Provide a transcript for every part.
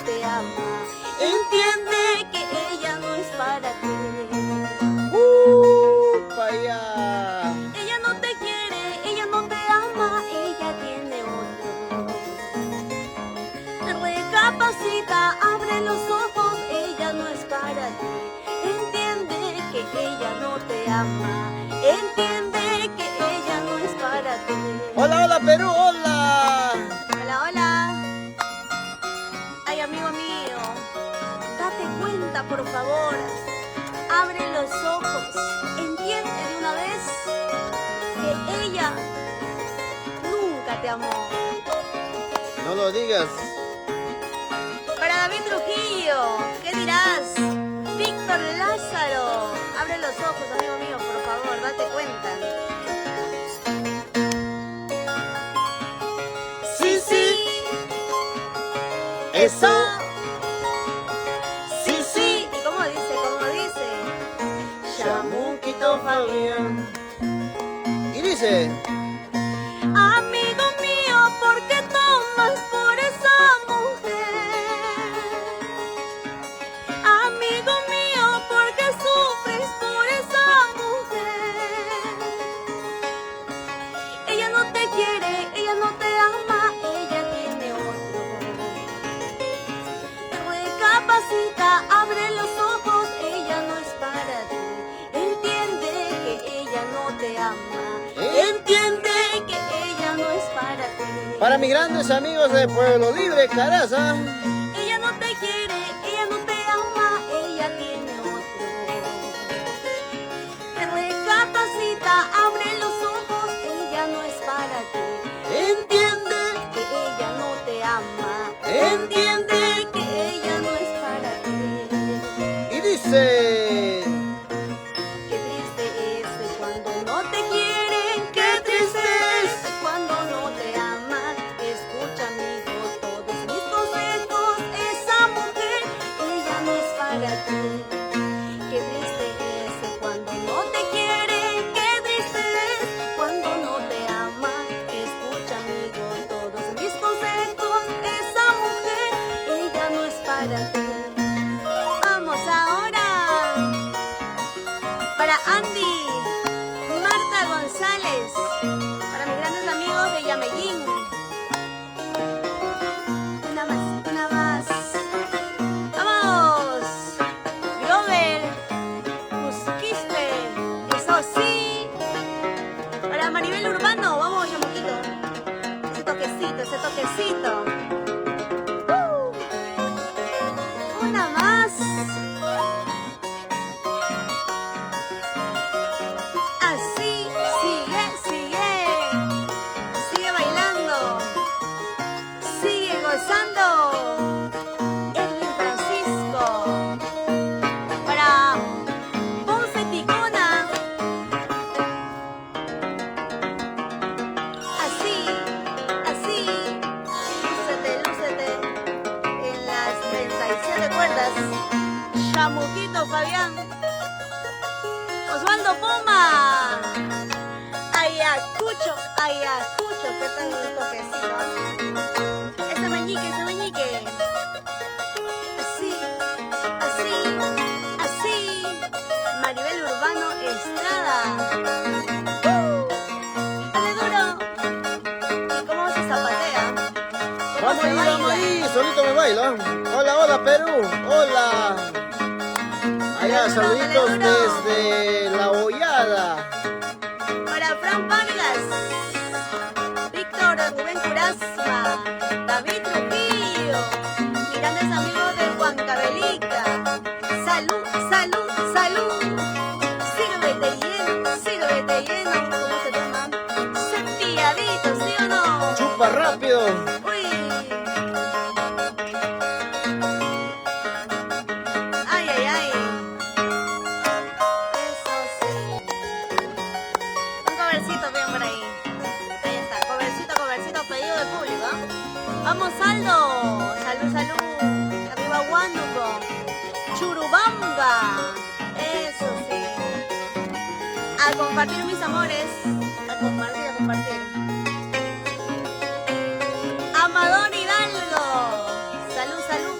te ama. Entiende que ella no es para ti. Vaya. Ella no te quiere, ella no te ama, ella tiene otro. Recapacita, abre los ojos, ella no es para ti. Entiende que ella no te ama. Entiende que ella no es para ti. Hola, hola Perú, hola. Hola, hola. Ay, amigo mío, date cuenta, por favor. Abre los ojos. Entiende de una vez que ella nunca te amó. No lo digas. Para David Trujillo, ¿qué dirás? Víctor Lázaro, abre los ojos, amigo mío, por favor, date cuenta. Sí, sí. Eso. Sí, sí. ¿Y cómo dice? ¿Cómo dice? Chamuquito Fabián. Y dice. Amigo mío, ¿por qué tomas por esa mujer? Amigo mío, ¿por qué sufres por esa mujer? Ella no te quiere, ella no te ama, ella tiene otro. Recapacita, abre los ojos, ella no es para ti. Entiende que ella no te ama. Entiende que ella no es para ti. Para mis grandes amigos de Pueblo Libre, Caraza. Ella no te quiere, ella no te ama, ella tiene otro. Recapacita, abre los ojos, ella no es para ti. Entiende que ella no te ama. Entiende que ella no es para ti. Y dice. Qué triste es cuando no te quieren, qué triste es cuando no te aman. Escucha, amigo, todos mis consejos. Esa mujer, ella no es para ti. Qué triste es cuando no te quieren, qué triste es cuando no te aman. Escucha, amigo, todos mis consejos. Esa mujer, ella no es para ti. Vamos ahora para Andy, Marta González, para mis grandes amigos de Yamellín. Una más, una más. ¡Vamos! Grover, Musquiste, eso sí. Para Maribel Urbano, vamos, Yamuquito. Ese toquecito, ese toquecito. Una más. Así, sigue, sigue. Sigue bailando. Sigue gozando. Elvin Francisco. Para Ponce Ticona. Así, así. Lúcete, lúcete. En las 37 cuerdas. Chamuquito Fabián. Osvaldo Poma. Ayacucho, Ayacucho, ¿qué tal el toquecito? Ese meñique, ese meñique. Así, así, así. Maribel Urbano Estrada. Dale duro. ¿Y cómo se zapatea? ¿Cómo Vamos se ahí, baila? vamos ahí. Solito me baila. Hola, hola Perú. Hola. Allá, saluditos desde La Hollada. Para Fran Vargas, Víctor Rubén Curazma, David Trujillo, mis grandes amigos de Huancavelica. Salud, salud, salud. Sírvete lleno, ¿cómo se llama? Cepilladito, ¿sí o no? Chupa rápido. Uy. Ay, ay, ay. Eso sí. Un covercito bien por ahí. Ahí está, covercito, pedido de público. Vamos, Aldo. Salud, salud. Arriba, Huánuco. Churubamba. Eso sí. A compartir, mis amores. A compartir, a compartir. Amador Hidalgo. Salud, salud.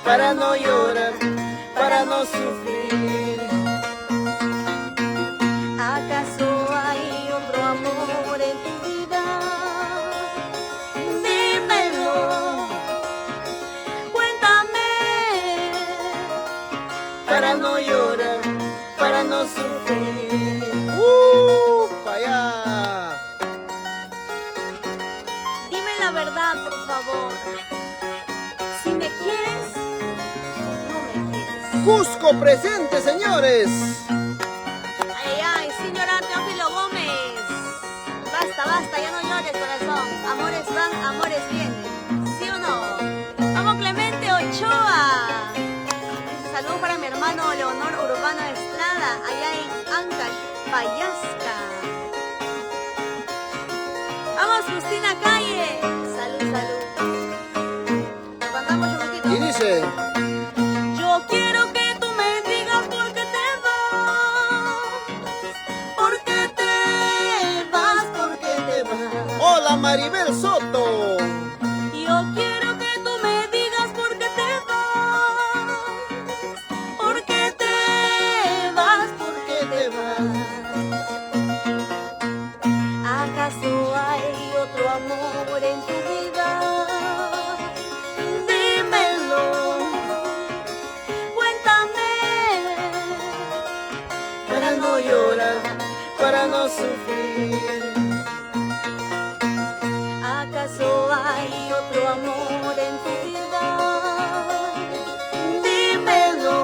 para no llorar, para no sufrir. ¿Acaso hay otro amor en tu vida? Dímelo, cuéntame, Para no llorar, para no sufrir. Pa' allá. dime la verdad, por favor. Si me quieres, no me quieres. Cusco presente, señores. Ay, ay, señora Teófilo Gómez. Basta, basta, ya no llores, corazón. Amores van, amores vienen. ¿Sí o no? Vamos, Clemente Ochoa. Saludos para mi hermano Leonor Urbano Estrada, allá en Ancash, Payasca. Vamos, Justina Calle. Salud, salud. ¿Te contamos un poquito? Y dice, Yo quiero que tú me digas por qué te vas. ¿Por qué te vas? ¿Por qué te vas? hola Maribel Soto. Yo quiero que tú me digas por qué te vas. ¿Por qué te vas? ¿Por qué te vas? ¿Acaso hay otro amor en tu vida? Dímelo, cuéntame, Para no llorar, para no sufrir. ¿acaso hay otro amor en tu vida? Dímelo,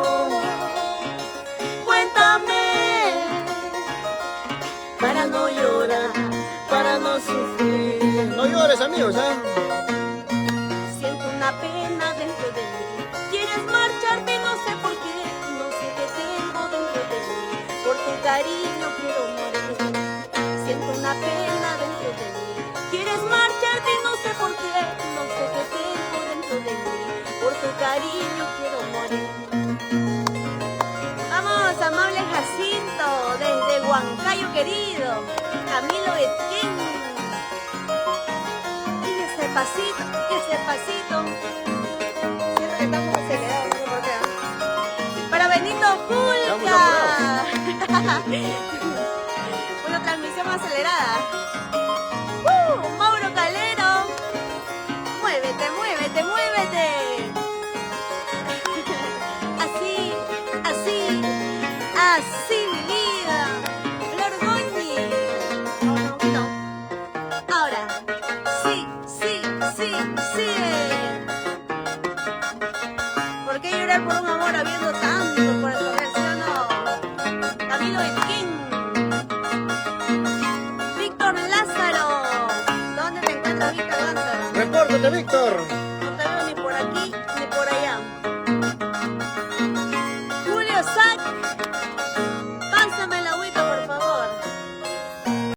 cuéntame, Para no llorar, para no sufrir. No llores, amigos, ¿ah? siento una pena dentro de mí. Quieres marcharte, no sé por qué, no sé qué tengo dentro de mí. Por tu cariño quiero morir. Siento una pena dentro de mí. Quieres marcharte, no sé por qué, no sé qué tengo dentro de mí. Por tu cariño quiero morir. Vamos, amable Jacinto, desde Huancayo querido, Camilo Etquén. Y ese pasito, ese pasito. Siento que estamos acelerados, no sé por qué. Para Benito Julca. Una transmisión acelerada. Mauro Calero. Muévete, muévete, muévete. Así, así, así mi vida. Flor Goñi. No, no. Ahora. Sí, sí, sí, sí. ¿Por qué llorar por un amor habiendo tanto por